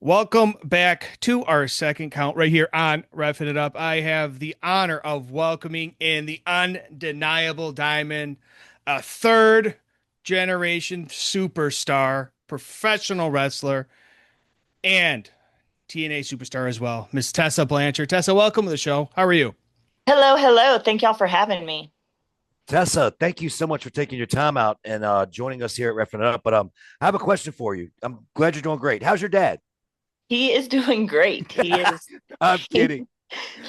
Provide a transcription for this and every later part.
Welcome back to our second count right here on Reffing It Up. I have the honor of welcoming in the undeniable diamond, a third generation superstar, professional wrestler, and TNA superstar as well, Miss Tessa Blanchard. Tessa, welcome to the show. How are you? Hello, hello. Thank y'all for having me. Tessa, thank you so much for taking your time out and joining us here at Reffing It Up. But I have a question for you. I'm glad you're doing great. How's your dad? He is doing great. He is. I'm You kidding.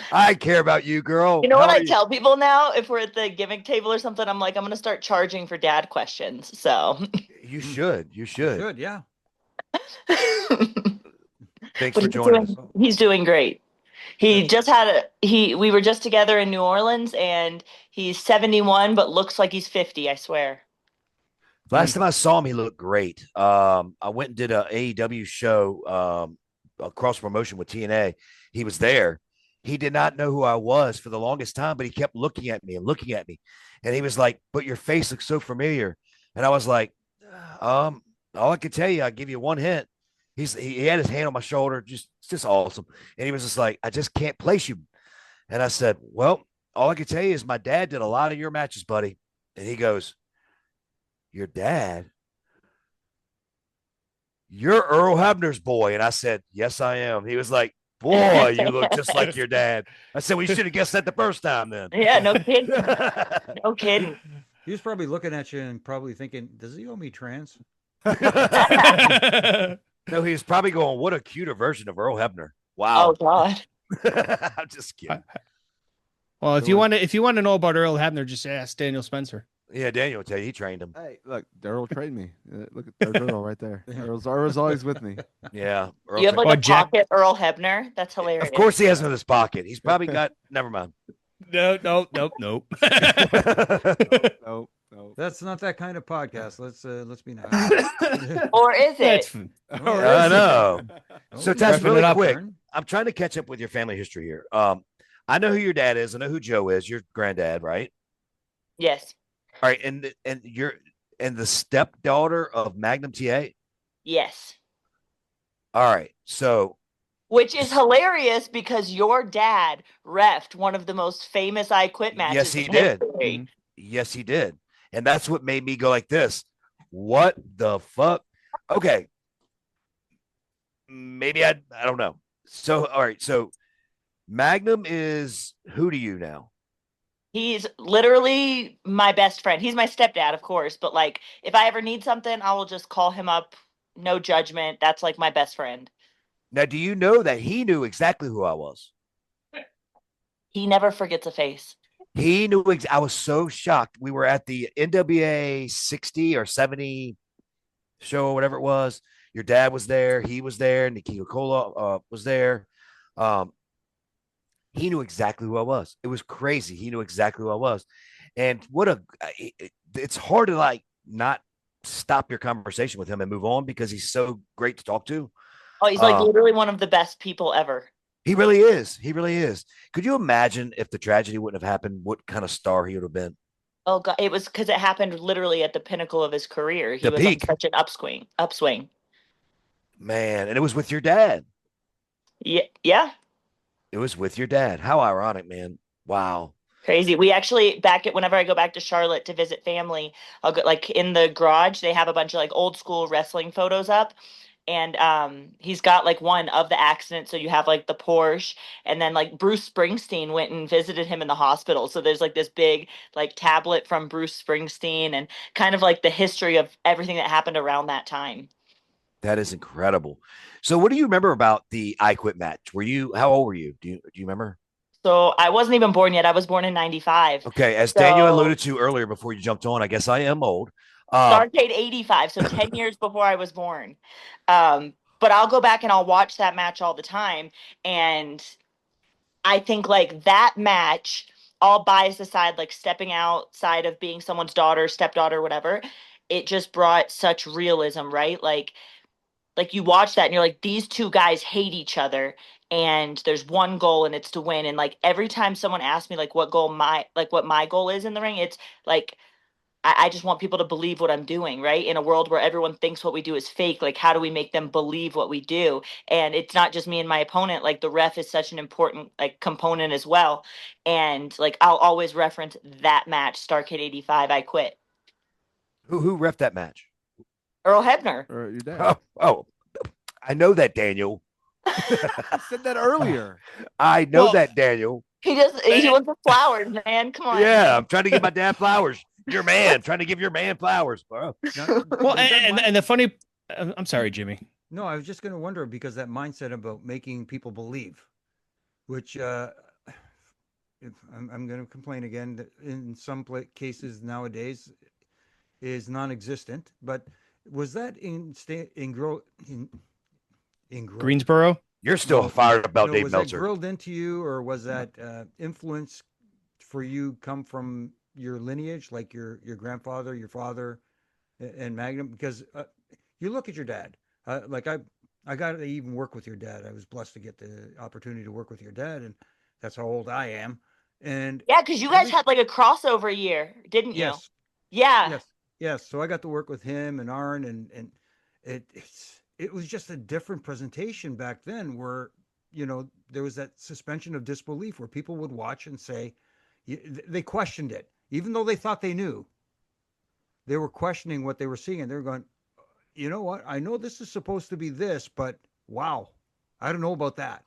I care about you, girl. know How what are I you? tell people now? If we're at the gimmick table or something, I'm like, I'm gonna start charging for dad questions. So, You should. You You should. should, yeah. Thanks but for he's joining us. doing great. He That's just had we were just together in New Orleans, and he's 71, but looks like he's 50, I swear. Last time I saw him, he looked great. I went and did a AEW show, a cross promotion with TNA. He was there. He did not know who I was for the longest time, but he kept looking at me and looking at me. And he was like, "But your face looks so familiar." And I was like, um, all I can tell you, I give you one hint. He had his hand on my shoulder, just awesome. And he was just like, "I just can't place you." And I said, "Well, all I can tell you is my dad did a lot of your matches, buddy." And he goes, "Your dad? You're Earl Hebner's boy." And I said, "Yes, I am." He was like, "Boy, you look just like your dad." I said, "We should have guessed that the first time then." Yeah, no kidding. No kidding. he was probably looking at you and probably thinking, does he owe me trans? No, he was probably going, "What a cuter version of Earl Hebner." Oh Wow. God. I'm just kidding. Well, if So you what- want to, if you want to know about Earl Hebner, just ask Daniel Spencer. Yeah, Daniel will tell you he trained him. Hey, look, Earl trained me. Look at there's Earl right there. Earl's always with me. Yeah. Earl You have like Oh, a Jack. pocket Earl Hebner. That's hilarious. Of course he has it in his pocket. He's probably got, never mind. No, no, nope, nope. No, no. that's not that kind of podcast. Let's be nice. Or is That's it? I know. So, Tess, Wrapping it really up. quick, I'm trying to catch up with your family history here. I know who your dad is. I know who Joe is, your granddad, right? Yes. All right, and you're and the stepdaughter of Magnum TA. Yes. All right, so Which is hilarious because your dad refed one of the most famous I Quit yes, matches he in did. history. Yes, he did, and that's what made me go like this. What the fuck? Okay, maybe I don't know. So all right, so Magnum is who to you now? He's literally my best friend. He's my stepdad, of course, but like if I ever need something, I will just call him up. No judgment. That's like my best friend. Now, do you know that he knew exactly who I was? He never forgets a face. He knew. I was so shocked. We were at the NWA 60 or 70 show or whatever it was. Your dad was there. He was there. Nikita Cola was there. Um, he knew exactly who I was. It was crazy. He knew exactly who I was. And it's hard to like not stop your conversation with him and move on because he's so great to talk to. Oh, he's like literally one of the best people ever. He really is. He really is. Could you imagine if the tragedy wouldn't have happened, what kind of star he would have been? Oh God, it was because it happened literally at the pinnacle of his career. He The was on peak. such an upswing. Upswing. Man, and it was with your dad. Yeah, yeah. It was with your dad. How ironic, man. Wow. Crazy. We actually whenever I go back to Charlotte to visit family, I'll go like in the garage, they have a bunch of like old school wrestling photos up. And he's got like one of the accident. So you have like the Porsche, and then like Bruce Springsteen went and visited him in the hospital. So there's like this big like tablet from Bruce Springsteen and kind of like the history of everything that happened around that time. That is incredible. So what do you remember about the I Quit match? How old were you? Do you remember? So I wasn't even born yet. I was born in 95. Okay, as Daniel So alluded to earlier before you jumped on, I guess I am old. Um, Starcade 85, so 10 years before I was born. But I'll go back and I'll watch that match all the time. And I think like that match, all bias aside, like stepping outside of being someone's daughter, stepdaughter, whatever, it just brought such realism, right? Like you watch that and you're like, these two guys hate each other and there's one goal and it's to win. And like every time someone asks me like what my goal is in the ring, it's like I just want people to believe what I'm doing, right? In a world where everyone thinks what we do is fake, like how do we make them believe what we do? And it's not just me and my opponent, like the ref is such an important like component as well. And like I'll always reference that match, Starcade 85, I quit. Who ref that match? Earl Hebner. Or your dad. Oh, I know that, Daniel. I said that earlier. I know Well, that, Daniel. He wants the flowers, man. Come on. Yeah, I'm trying to give my dad flowers. Your man, trying to give your man flowers, bro. Now, well, does that and the funny, I'm sorry, Jimmy. No, I was just going to wonder because that mindset about making people believe, which if I'm going to complain again, that in some cases nowadays is non-existent. But was that in Greensboro. You're still no, fired about no, Dave was that Meltzer. grilled into you, or was that influence for you come from your lineage, like your grandfather, your father, and Magnum? Because you look at your dad, like I got to even work with your dad. I was blessed to get the opportunity to work with your dad, and that's how old I am. And Yeah, because you guys every had like a crossover year, didn't you? yes, Yeah. yes, yes. So I got to work with him and Arn, and it was just a different presentation back then, where there was that suspension of disbelief where people would watch and say they questioned it, even though they thought they knew. They were questioning what they were seeing, and they were going, you know what? I know this is supposed to be this, but wow, I don't know about that.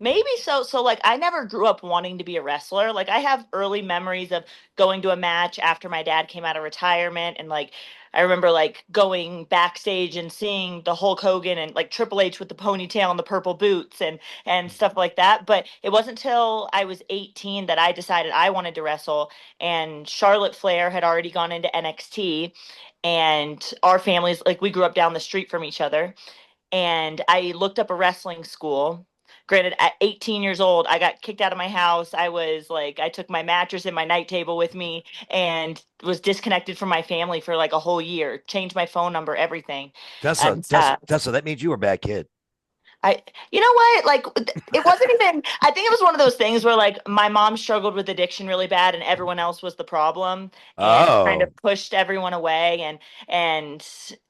Maybe so. So like I never grew up wanting to be a wrestler. Like I have early memories of going to a match after my dad came out of retirement, and like I remember like going backstage and seeing the Hulk Hogan and like Triple H with the ponytail and the purple boots and stuff like that. But it wasn't until I was 18 that I decided I wanted to wrestle, and Charlotte Flair had already gone into NXT, and our families like we grew up down the street from each other, and I looked up a wrestling school. Granted, at 18 years old, I got kicked out of my house. I was like, I took my mattress and my night table with me and was disconnected from my family for like a whole year, changed my phone number, everything. Tessa, And Tessa, Tessa, that means you were a bad kid. you know what? Like, it wasn't even, I think it was one of those things where, like, my mom struggled with addiction really bad and everyone else was the problem and kind of Oh, pushed everyone away. And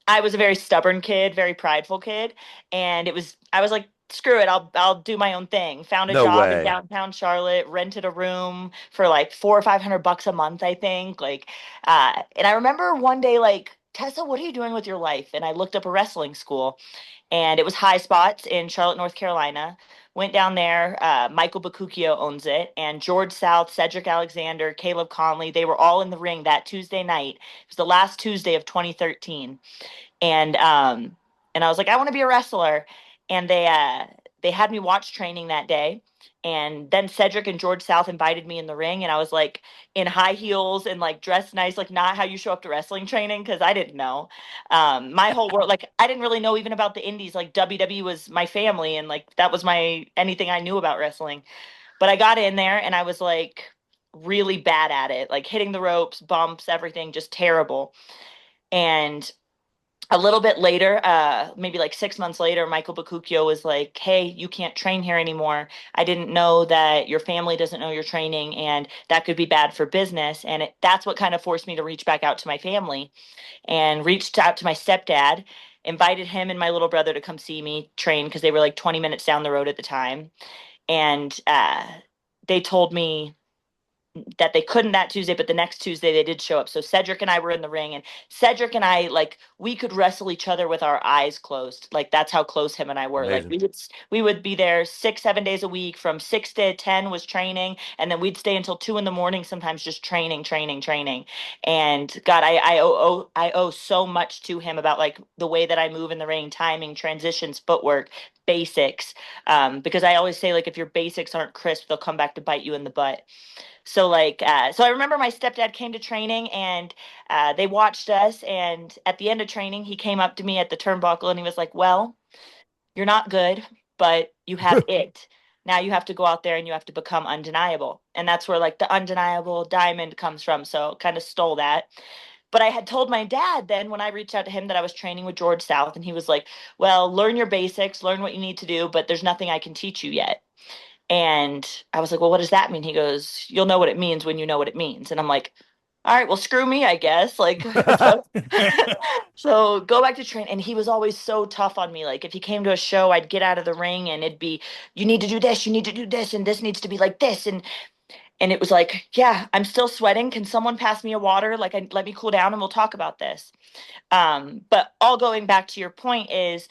I was a very stubborn kid, very prideful kid. And I was like, screw it. I'll do my own thing. Found a no job in way. downtown Charlotte, rented a room for like 400 or 500 bucks a month, I think. Like, and I remember one day, like, Tessa, what are you doing with your life? And I looked up a wrestling school and it was High Spots in Charlotte, North Carolina. Went down there. Michael Bacucchio owns it, and George South, Cedric Alexander, Caleb Conley. They were all in the ring that Tuesday night. It was the last Tuesday of 2013, and I was like, I want to be a wrestler, and they had me watch training that day. And then Cedric and George South invited me in the ring, and I was like in high heels and like dressed nice, like not how you show up to wrestling training because I didn't know. My whole world, like I didn't really know even about the indies. Like WWE was my family, and like that was my anything I knew about wrestling. But I got in there, and I was like really bad at it, like hitting the ropes, bumps, everything, just terrible. And a little bit later, maybe like 6 months later, Michael Bacucchio was like, "Hey, you can't train here anymore. I didn't know that your family doesn't know you're training, and that could be bad for business." And that's what kind of forced me to reach back out to my family and reached out to my stepdad, invited him and my little brother to come see me train because they were like 20 minutes down the road at the time. And they told me that they couldn't that Tuesday, but the next Tuesday they did show up. So Cedric and I were in the ring, and Cedric and I like we could wrestle each other with our eyes closed. Like that's how close him and I were. Like Amazing. we would be there 6 7 days a week. From 6 to 10 was training, and then we'd stay until 2 in the morning, sometimes just training, training, training. And God, I owe so much to him about like the way that I move in the ring, timing, transitions, footwork, basics. Because I always say like if your basics aren't crisp, they'll come back to bite you in the butt. So like so I remember my stepdad came to training, and they watched us, and at the end of training he came up to me at the turnbuckle and he was like, well, you're not good, but you have it. Now you have to go out there and you have to become undeniable. And that's where like the undeniable diamond comes from. So kind of stole that. But I had told my dad then when I reached out to him that I was training with George South, and he was like, well, learn your basics, learn what you need to do, but there's nothing I can teach you yet. And I was like, well, what does that mean? He goes, you'll know what it means when you know what it means. And I'm like, all right, well, screw me, I guess. Like, so, so go back to train. And he was always so tough on me. Like, if he came to a show, I'd get out of the ring and it'd be, you need to do this, you need to do this, and this needs to be like this. And it was like, yeah, I'm still sweating. Can someone pass me a water? Like, let me cool down and we'll talk about this. But all going back to your point is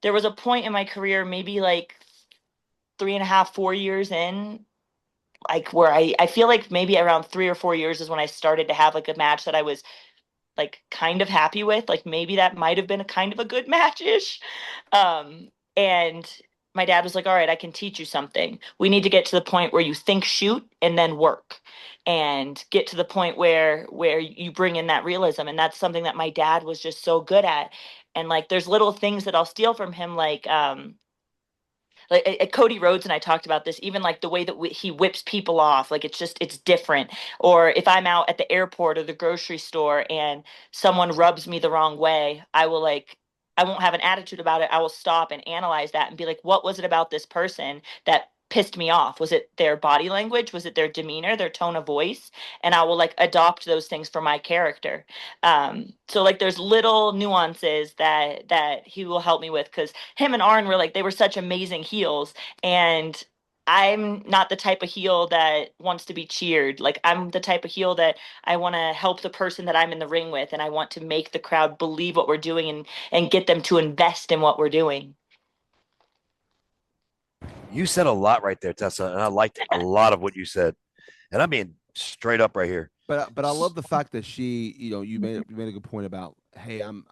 there was a point in my career, maybe like 3.5, 4 years in, like where I feel like maybe around 3 or 4 years is when I started to have like a match that I was like kind of happy with. Like maybe that might have been a kind of a good match-ish. And my dad was like, all right, I can teach you something. We need to get to the point where you think shoot and then work and get to the point where you bring in that realism. And that's something that my dad was just so good at. And like there's little things that I'll steal from him, like Cody Rhodes and I talked about this, even like the way that he whips people off, like it's different. Or if I'm out at the airport or the grocery store and someone rubs me the wrong way, I won't have an attitude about it. I will stop and analyze that and be like, what was it about this person that pissed me off? Was it their body language? Was it their demeanor, their tone of voice? And I will like adopt those things for my character. So like there's little nuances that he will help me with, because him and Arn were like, they were such amazing heels. And I'm not the type of heel that wants to be cheered. Like I'm the type of heel that I want to help the person that I'm in the ring with, and I want to make the crowd believe what we're doing and get them to invest in what we're doing. You said a lot right there, Tessa, and I liked a lot of what you said. And I'm being straight up right here. But I love the fact that she, you made a good point about, hey, I'm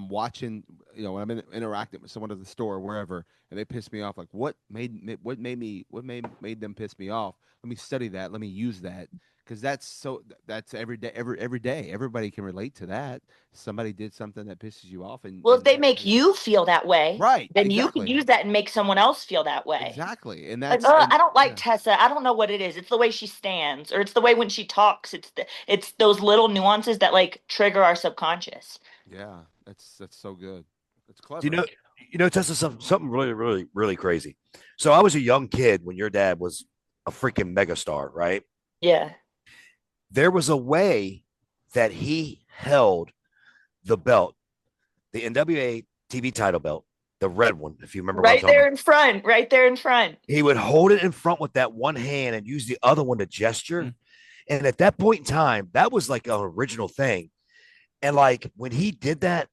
watching, when I'm interacting with someone at the store or wherever, and they piss me off. Like, what made them piss me off? Let me study that. Let me use that, because that's every day, every day. Everybody can relate to that. Somebody did something that pisses you off, and Well, if they make you feel that way, right, then you can exactly, use that and make someone else feel that way. exactly, and Like, that's and I don't like yeah. Tessa. I don't know what it is. It's the way she stands, or it's the way when she talks. It's those little nuances that like trigger our subconscious. Yeah, that's so good. That's Do clever. Tessa, something really, really, really crazy. So I was a young kid when your dad was a freaking megastar, right? Yeah. There was a way that he held the belt, the NWA TV title belt, the red one, if you remember what I'm Right talking there about. in front, right there in front. He would hold it in front with that one hand and use the other one to gesture. And at that point in time, that was like an original thing. And like when he did that,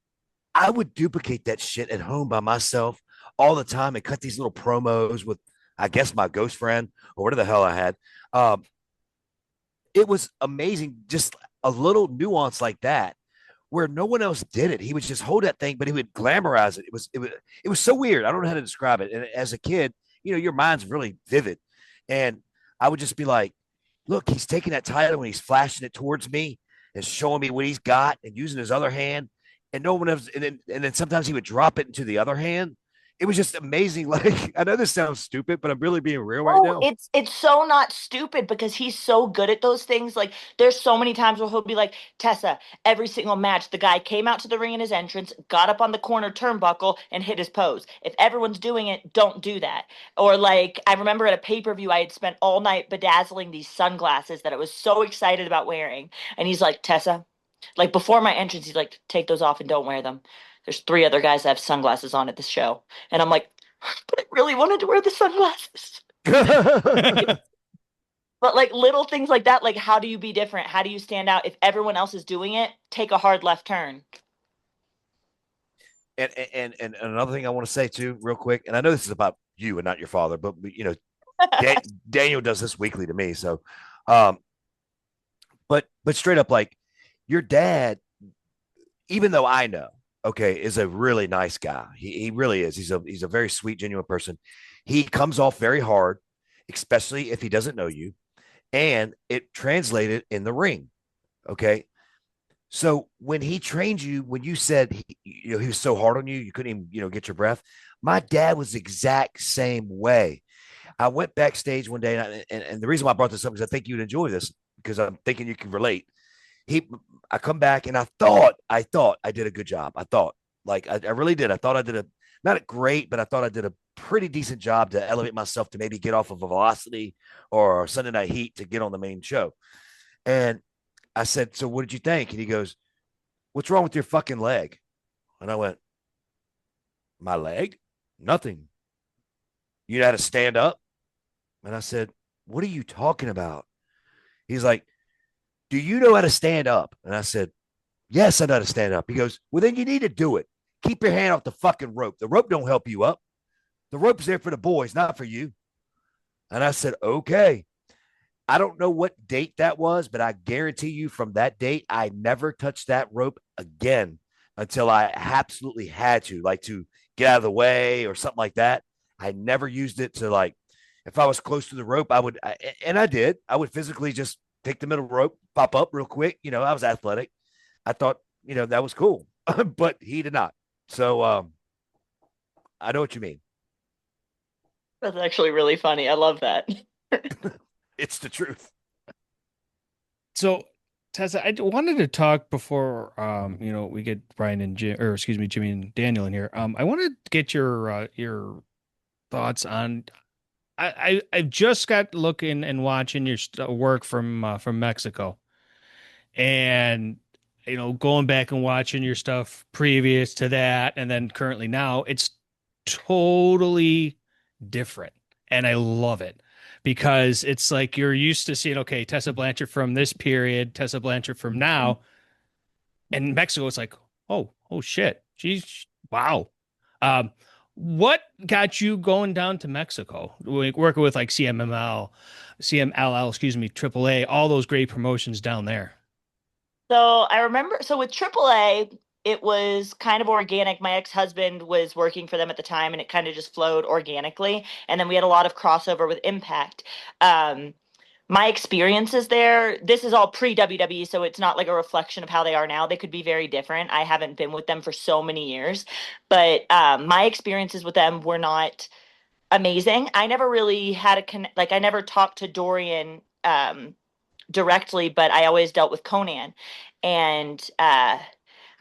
I would duplicate that shit at home by myself all the time and cut these little promos with, I guess, my ghost friend or whatever the hell I had. Um, it was amazing, just a little nuance like that where no one else did it. He would just hold that thing, but he would glamorize it. It was so weird. I don't know how to describe it. And as a kid, your mind's really vivid. And I would just be like, look, he's taking that title and he's flashing it towards me and showing me what he's got and using his other hand. And no one else, and then sometimes he would drop it into the other hand. It was just amazing. Like, I know this sounds stupid, but I'm really being real right Oh, now. it's so not stupid because he's so good at those things. Like there's so many times where he'll be like, Tessa, every single match, the guy came out to the ring in his entrance, got up on the corner turnbuckle, and hit his pose. If everyone's doing it, don't do that. Or like I remember at a pay-per-view, I had spent all night bedazzling these sunglasses that I was so excited about wearing. And he's like, Tessa, like before my entrance, he's like, take those off and don't wear them. There's 3 other guys that have sunglasses on at this show. And I'm like, but I really wanted to wear the sunglasses. But like little things like that, like how do you be different? How do you stand out? If everyone else is doing it, take a hard left turn. And another thing I want to say too, real quick, and I know this is about you and not your father, but Daniel does this weekly to me. So, um, but straight up, like your dad, even though I know, okay, is a really nice guy. He really is. He's a very sweet, genuine person. He comes off very hard, especially if he doesn't know you, and it translated in the ring. Okay. So when he trained you, when you said he was so hard on you, you couldn't even get your breath. My dad was the exact same way. I went backstage one day, and the reason why I brought this up is I think you'd enjoy this because I'm thinking you can relate. I come back and I thought I did a good job. I thought like I really did. I thought I did a not a great, but I thought I did a pretty decent job to elevate myself to maybe get off of a Velocity or Sunday Night Heat to get on the main show. And I said, so what did you think? And he goes, what's wrong with your fucking leg? And I went, my leg? Nothing. You know how to stand up? And I said, what are you talking about? He's like, do you know how to stand up? And I said, yes, I know how to stand up. He goes, well, then you need to do it. Keep your hand off the fucking rope. The rope don't help you up. The rope's there for the boys, not for you. And I said, okay. I don't know what date that was, but I guarantee you from that date, I never touched that rope again until I absolutely had to, like to get out of the way or something like that. I never used it to like, if I was close to the rope, and I did, I would physically just take the middle rope, pop up real quick. You know, I was athletic. I thought, that was cool, but he did not. So I know what you mean. That's actually really funny. I love that. It's the truth. So, Tessa, I wanted to talk before we get Brian and Jim, or excuse me, Jimmy and Daniel in here. I wanted to get your thoughts on. I've just got looking and watching your work from Mexico, and going back and watching your stuff previous to that, and then currently now, it's totally different, and I love it because it's like you're used to seeing, okay, Tessa Blanchard from this period, Tessa Blanchard from now. In Mexico, it's like, oh shit, she's wow. Um, what got you going down to Mexico, working with like CMLL, excuse me, AAA, all those great promotions down there? So I remember, so with AAA, it was kind of organic. My ex-husband was working for them at the time, and it kind of just flowed organically. And then we had a lot of crossover with Impact. Um, my experiences there, this is all pre-WWE, so it's not like a reflection of how they are now. They could be very different. I haven't been with them for so many years, but my experiences with them were not amazing. I never really had like I never talked to Dorian directly, but I always dealt with Conan. And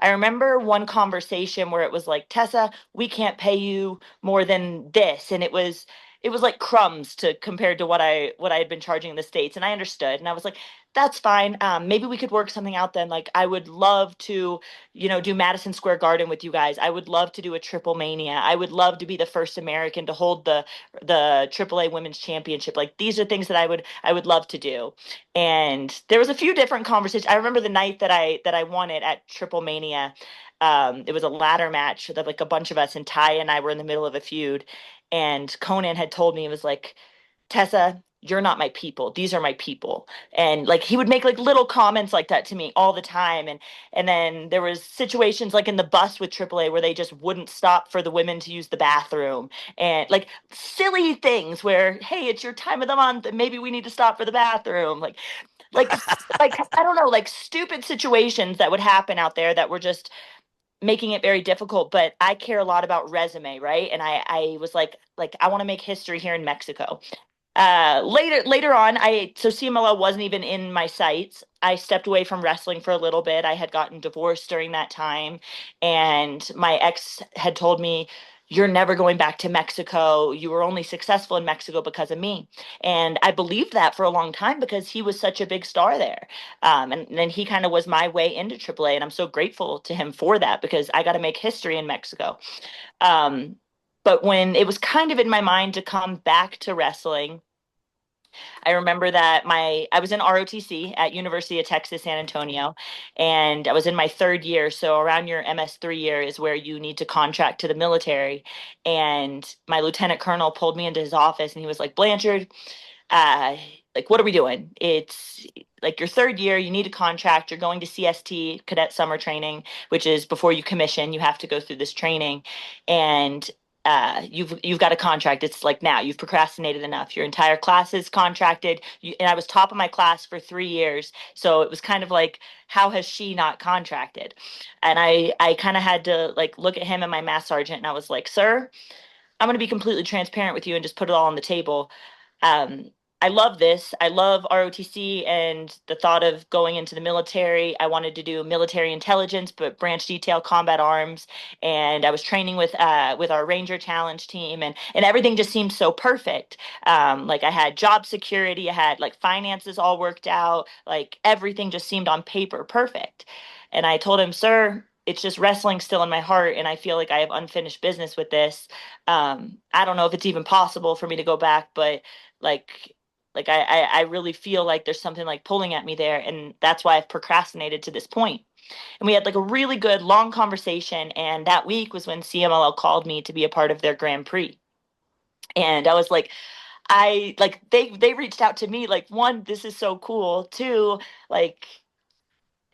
I remember one conversation where it was like, Tessa, we can't pay you more than this. And it was like crumbs to compared to what I had been charging in the States. And I understood. And I was like, that's fine. Maybe we could work something out then. Like I would love to, do Madison Square Garden with you guys. I would love to do a triple mania. I would love to be the first American to hold the AAA Women's Championship. Like these are things that I would love to do. And there was a few different conversations. I remember the night that I won it at Triple Mania. It was a ladder match that like a bunch of us, and Ty and I were in the middle of a feud. And Conan had told me, it was like, Tessa, you're not my people. These are my people. And like he would make like little comments like that to me all the time. And then there was situations like in the bus with AAA where they just wouldn't stop for the women to use the bathroom, and like silly things where, hey, it's your time of the month and maybe we need to stop for the bathroom. Like like I don't know, like stupid situations that would happen out there that were just making it very difficult. But I care a lot about resume, right? And I was like I want to make history here in Mexico. Later on, so CMLL wasn't even in my sights. I stepped away from wrestling for a little bit. I had gotten divorced during that time, and my ex had told me, you're never going back to Mexico. You were only successful in Mexico because of me. And I believed that for a long time because he was such a big star there. And then he kind of was my way into AAA. And I'm so grateful to him for that because I got to make history in Mexico. Um, but when it was kind of in my mind to come back to wrestling, I remember that I was in ROTC at University of Texas San Antonio, and I was in my third year. So around your MS3 year is where you need to contract to the military. And my lieutenant colonel pulled me into his office, and he was like, Blanchard, uh, like, what are we doing? It's like your third year, you need a contract. You're going to CST, cadet summer training, which is before you commission, you have to go through this training. And you've got a contract. It's like, now you've procrastinated enough. Your entire class is contracted. And I was top of my class for 3 years. So it was kind of like, how has she not contracted? And I kind of had to like look at him and my mass sergeant, and I was like, sir, I'm going to be completely transparent with you and just put it all on the table. Um, I love this. I love ROTC and the thought of going into the military. I wanted to do military intelligence, but branch detail, combat arms, and I was training with our Ranger Challenge team, and everything just seemed so perfect. Like I had job security, I had like finances all worked out, like everything just seemed on paper perfect. And I told him, "Sir, it's just wrestling still in my heart, and I feel like I have unfinished business with this. I don't know if it's even possible for me to go back, but like." I really feel like there's something like pulling at me there, and that's why I've procrastinated to this point. And we had like a really good long conversation, and that week was when CMLL called me to be a part of their Grand Prix. And I was like, I like they reached out to me like, one, this is so cool. Two, like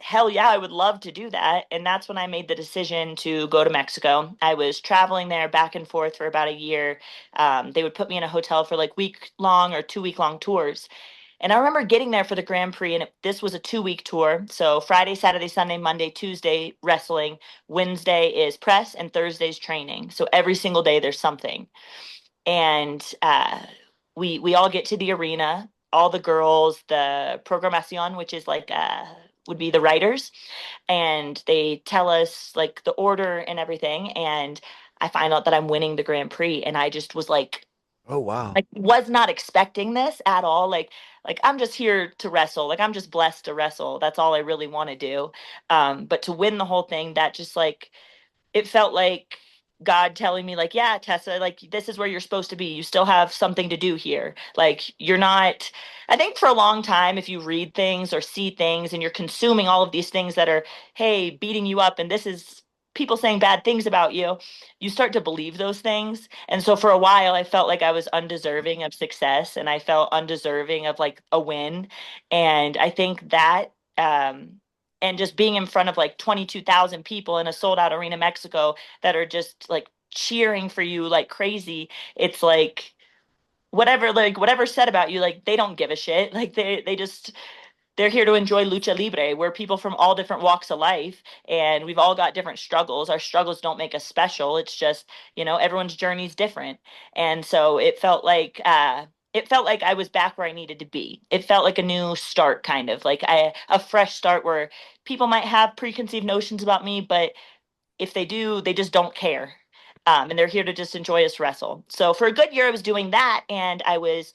hell yeah, I would love to do that. And that's when I made the decision to go to Mexico. I was traveling there back and forth for about a year. They would put me in a hotel for like week long or 2 week long tours. And I remember getting there for the Grand Prix, and this was a 2 week tour. So Friday, Saturday, Sunday, Monday, Tuesday, wrestling. Wednesday is press, and Thursday's training. So every single day there's something. And we all get to the arena, all the girls, the programacion, which is like would be the writers, and they tell us like the order and everything. And I find out that I'm winning the Grand Prix, and I just was Oh wow. like was not expecting this at all. Like I'm just here to wrestle. Like I'm just blessed to wrestle. That's all I really want to do. But to win the whole thing, that just like it felt like God telling me, like, yeah, Tessa, like, this is where you're supposed to be. You still have something to do here. Like, you're not, I think for a long time, if you read things or see things and you're consuming all of these things that are, hey, beating you up, and this is people saying bad things about you, you start to believe those things. And so for a while, I felt like I was undeserving of success and I felt undeserving of like a win. And I think that, and just being in front of like 22,000 people in a sold out arena Mexico that are just like cheering for you like crazy. It's like whatever said about you, like they don't give a shit. Like they just they're here to enjoy lucha libre. We're people from all different walks of life, and we've all got different struggles. Our struggles don't make us special. It's just, everyone's journey is different. And so it felt like I was back where I needed to be. It felt like a new start, kind of like a fresh start where people might have preconceived notions about me, but if they do, they just don't care. And they're here to just enjoy us wrestle. So for a good year, I was doing that, and I was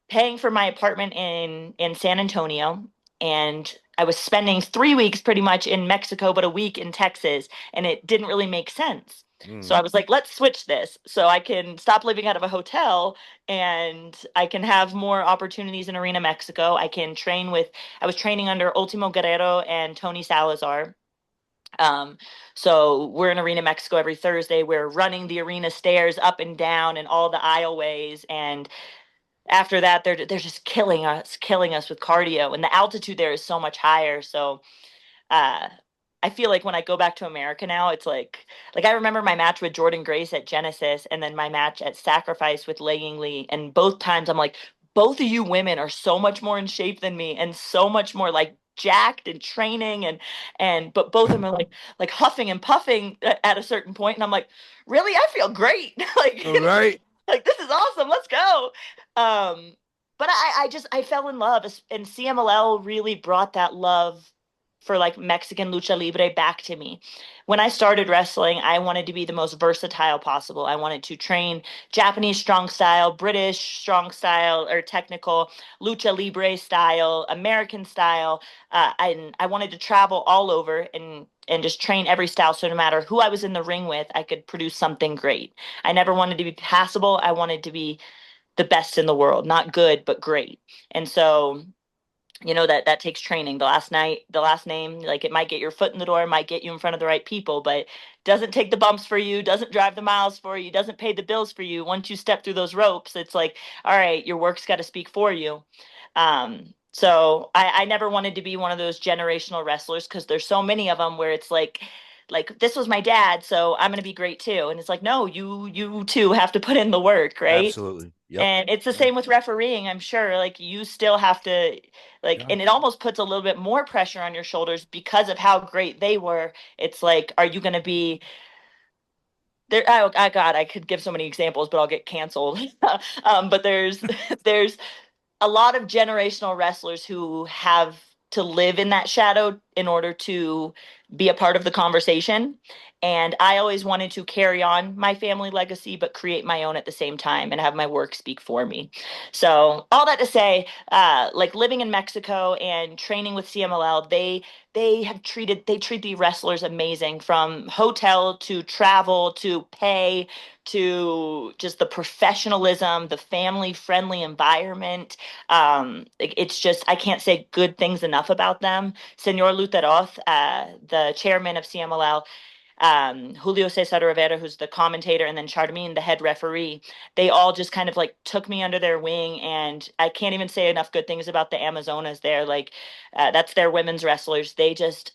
paying for my apartment in San Antonio, and I was spending 3 weeks pretty much in Mexico, but a week in Texas, and it didn't really make sense. So I Mm. was like, let's switch this so I can stop living out of a hotel and I can have more opportunities in Arena Mexico. I was training under Ultimo Guerrero and Tony Salazar. Um, so we're in Arena Mexico every Thursday. We're running the arena stairs up and down and all the aisleways, and after that they're just killing us with cardio, and the altitude there is so much higher. So uh I feel like when I go back to America now, it's like I remember my match with Jordan Grace at Genesis and then my match at Sacrifice with Lei Ying Lee, and both times I'm like, both of you women are so much more in shape than me and so much more like jacked and training, and but both of them are like huffing and puffing at a certain point, and I'm like, really, I feel great. like All right. like this is awesome, let's go. um but I fell in love, and CMLL really brought that love for like Mexican lucha libre back to me. When I started wrestling, I wanted to be the most versatile possible. I wanted to train Japanese strong style, British strong style or technical, lucha libre style, American style. I wanted to travel all over and just train every style, so no matter who I was in the ring with, I could produce something great. I never wanted to be passable. I wanted to be the best in the world, not good, but great. And so, that takes training. The last name, like it might get your foot in the door, might get you in front of the right people, but doesn't take the bumps for you, doesn't drive the miles for you, doesn't pay the bills for you. Once you step through those ropes, it's like, all right, your work's got to speak for you. So I never wanted to be one of those generational wrestlers, because there's so many of them where it's like this was my dad, so I'm gonna be great too. And it's like, no, you too have to put in the work, right? Absolutely. Yep. And it's the Yeah. same with refereeing, I'm sure. Like you still have to Yeah. and it almost puts a little bit more pressure on your shoulders because of how great they were. It's like, are you going to be there? God, I could give so many examples, but I'll get canceled. But there's a lot of generational wrestlers who have to live in that shadow in order to be a part of the conversation. And I always wanted to carry on my family legacy, but create my own at the same time and have my work speak for me. So all that to say, like living in Mexico and training with CMLL, they treat the wrestlers amazing, from hotel to travel to pay to just the professionalism, the family friendly environment. It's just, I can't say good things enough about them. Senor Luteroth, the chairman of CMLL, Julio Cesar Rivera, who's the commentator, and then Charmin, the head referee, they all just kind of like took me under their wing. And I can't even say enough good things about the Amazonas there. Like, that's their women's wrestlers. They just,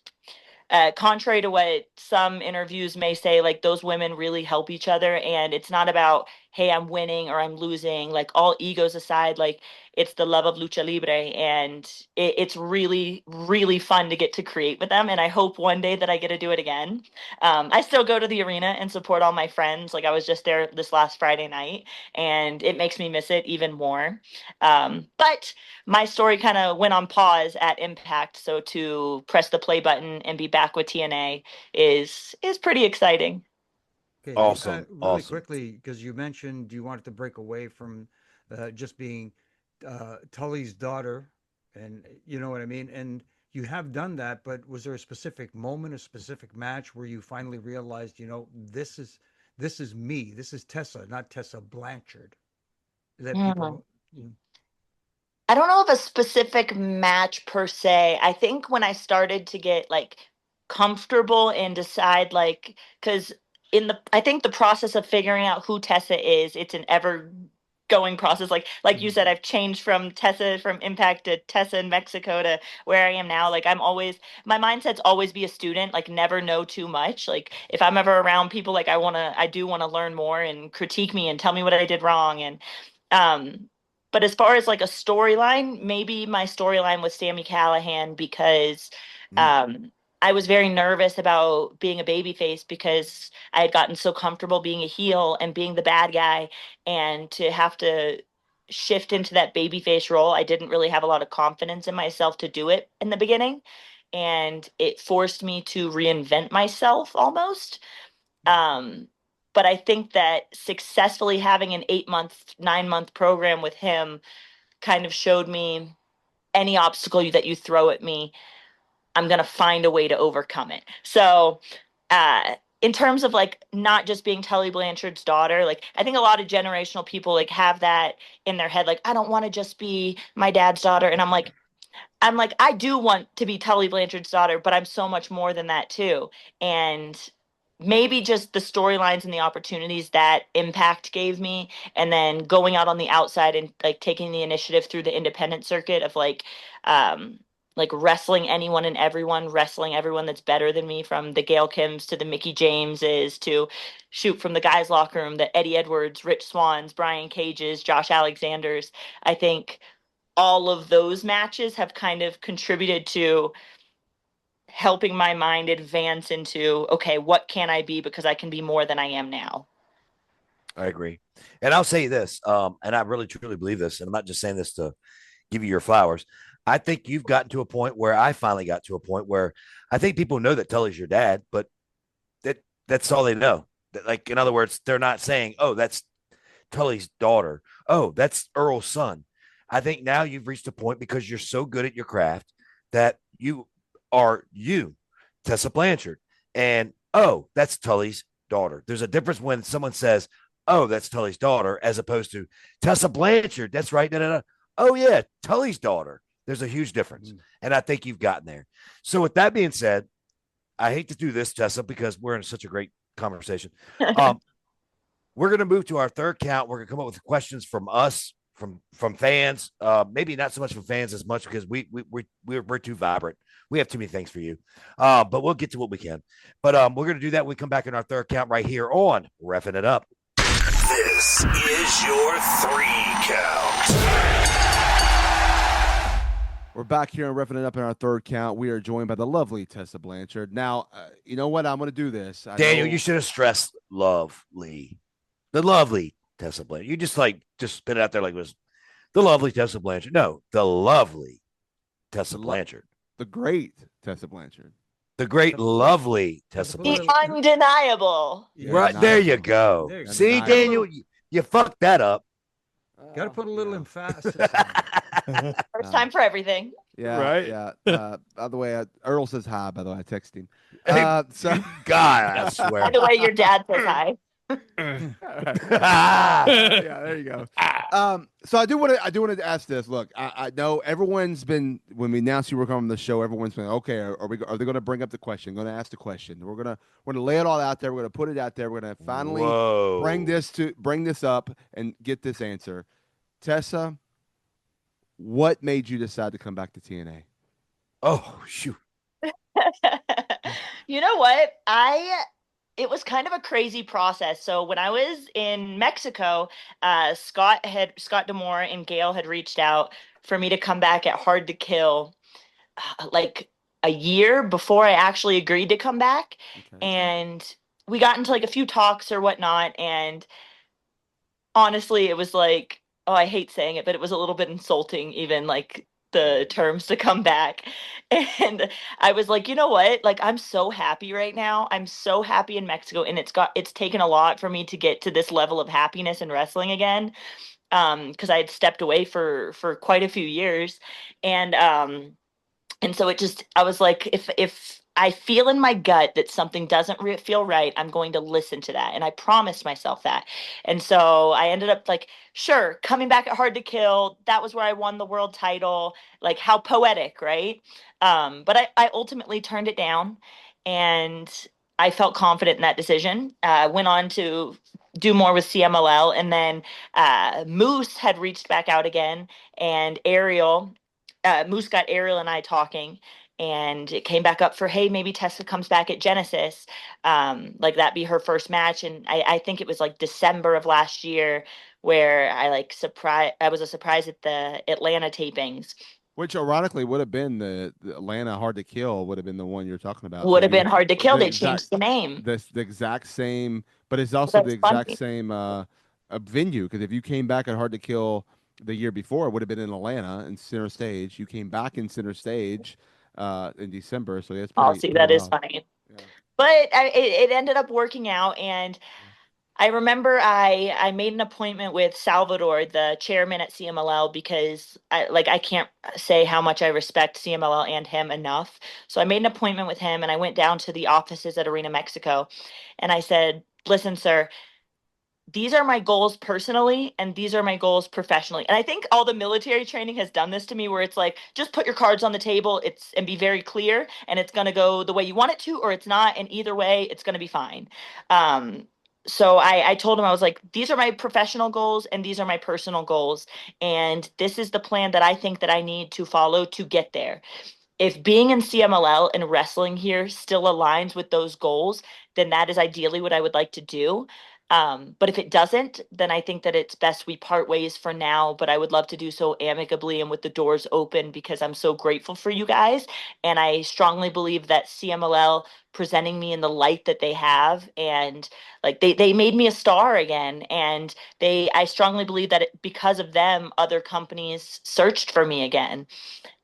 contrary to what some interviews may say, like those women really help each other. And it's not about, hey, I'm winning or I'm losing. Like all egos aside, like it's the love of lucha libre. And it's really, really fun to get to create with them. And I hope one day that I get to do it again. I still go to the arena and support all my friends. Like I was just there this last Friday night, and it makes me miss it even more. But my story kind of went on pause at Impact, so to press the play button and be back with TNA is pretty exciting. Okay, Awesome. really Awesome. quickly, because you mentioned you wanted to break away from just being Tully's daughter, and you know what I mean. And you have done that, but was there a specific moment, a specific match where you finally realized, this is me, this is Tessa, not Tessa Blanchard, that Mhm. people, you know, I don't know of a specific match per se. I think when I started to get like comfortable and decide, like, because I think the process of figuring out who Tessa is, it's an ever going process. Like you mhm. said, I've changed from Tessa from Impact to Tessa in Mexico to where I am now. Like I'm always, my mindset's always be a student, like never know too much. Like if I'm ever around people, like I do want to learn more and critique me and tell me what I did wrong. And um but as far as like a storyline, maybe my storyline was Sammy Callahan, because Mm. um, I was very nervous about being a babyface because I had gotten so comfortable being a heel and being the bad guy, and to have to shift into that babyface role, I didn't really have a lot of confidence in myself to do it in the beginning, and it forced me to reinvent myself almost. Um, but I think that successfully having an 8 month, 9 month program with him kind of showed me any obstacle that you throw at me, I'm going to find a way to overcome it. So, in terms of like not just being Tully Blanchard's daughter, like I think a lot of generational people like have that in their head, like I don't want to just be my dad's daughter. And I'm like, I do want to be Tully Blanchard's daughter, but I'm so much more than that too. And maybe just the storylines and the opportunities that Impact gave me, and then going out on the outside and like taking the initiative through the independent circuit of um, like wrestling anyone and everyone, wrestling everyone that's better than me, from the Gail Kims to the Mickey Jameses to shoot from the guys' locker room, the Eddie Edwards, Rich Swans, Brian Cages, Josh Alexanders. I think all of those matches have kind of contributed to helping my mind advance into, okay, what can I be, because I can be more than I am now. I agree. And I'll say this, and I really truly believe this, and I'm not just saying this to give you your flowers. I think you've gotten to a point where I finally got to a point where I think people know that Tully's your dad, but that's all they know. Like, in other words, they're not saying, oh, that's Tully's daughter. Oh, that's Earl's son. I think now you've reached a point, because you're so good at your craft, that you are you, Tessa Blanchard. And oh, that's Tully's daughter. There's a difference when someone says, oh, that's Tully's daughter, as opposed to Tessa Blanchard. That's right. Da, da, da. Oh, yeah, Tully's daughter. There's a huge difference. Mm. And I think you've gotten there. So, with that being said, I hate to do this, Tessa, because we're in such a great conversation. Um, we're going to move to our third count. We're going to come up with questions from us, from fans. Maybe not so much from fans as much, because we're too vibrant. We have too many things for you. But we'll get to what we can. But we're going to do that when we come back in our third count right here on Reffing It Up. This is your 3 count. We're back here and Reffing It Up in our third count. We are joined by the lovely Tessa Blanchard. Now, you know what? I'm going to do this. Daniel, you should have stressed lovely. The lovely Tessa Blanchard. You just spit it out there like it was The lovely Tessa Blanchard. No, the lovely Tessa Lo- Blanchard. The great Tessa Blanchard. The great, Gotta put- lovely gotta Tessa put a The Blanchard. little- undeniable. Yeah, Right there, you undeniable. go. There you go. See, Undeniable. Daniel, you fucked that up. Got to put a little Yeah. emphasis on it. First time for everything. Yeah, Right. yeah. By the way, Earl says hi. By the way, I texted him. So God, I By swear. the way, your dad says hi. yeah, there you go. So I do want to ask this. Look, I know everyone's been when we announced you were coming on the show. Everyone's been okay. Are they going to bring up the question? Going to ask the question. We're gonna lay it all out there. We're gonna put it out there. We're gonna finally Whoa. bring this up and get this answer. Tessa, what made you decide to come back to TNA? Oh, shoot. You know what? It was kind of a crazy process. So when I was in Mexico, Scott Demore and Gail had reached out for me to come back at Hard to Kill, like a year before I actually agreed to come back. Okay. And we got into like a few talks or whatnot. And honestly, it was like, oh, I hate saying it, but it was a little bit insulting, even like the terms to come back. And I was like, you know what? Like, I'm so happy right now. I'm so happy in Mexico. And it's taken a lot for me to get to this level of happiness in wrestling again. Because I had stepped away for quite a few years. And so I was like, if I feel in my gut that something doesn't feel right, I'm going to listen to that. And I promised myself that. And so I ended up like, sure, coming back at Hard to Kill, that was where I won the world title. Like, how poetic, right? But I ultimately turned it down, and I felt confident in that decision. Went on to do more with CMLL, and then Moose had reached back out again, and Moose got Ariel and I talking, and it came back up for, hey, maybe Tessa comes back at Genesis, like that be her first match. And I think it was like December of last year where I was a surprise at the Atlanta tapings. Which ironically would have been the Atlanta Hard to Kill would have been the one you're talking about. Would have been Hard to Kill. the They exact changed the name. the exact same, but it's also the That's exact funny. same venue. Because if you came back at Hard to Kill the year before, it would have been in Atlanta in Center Stage. You came back in Center Stage in December, so that's I'll pretty see, pretty that is wild. funny. Yeah. But it ended up working out, and I remember I made an appointment with Salvador, the chairman at CMLL, because I can't say how much I respect CMLL and him enough. So I made an appointment with him, and I went down to the offices at Arena Mexico, and I said, "Listen, sir, these are my goals personally, and these are my goals professionally." And I think all the military training has done this to me, where it's like, just put your cards on the table, and be very clear, and it's going to go the way you want it to, or it's not, and either way it's going to be fine. So I told him, I was like, these are my professional goals and these are my personal goals, and this is the plan that I think that I need to follow to get there. If being in CMLL and wrestling here still aligns with those goals, then that is ideally what I would like to do. But if it doesn't, then I think that it's best we part ways for now. But I would love to do so amicably and with the doors open, because I'm so grateful for you guys. And I strongly believe that CMLL presenting me in the light that they have, and like they made me a star again. And I strongly believe that because of them, other companies searched for me again.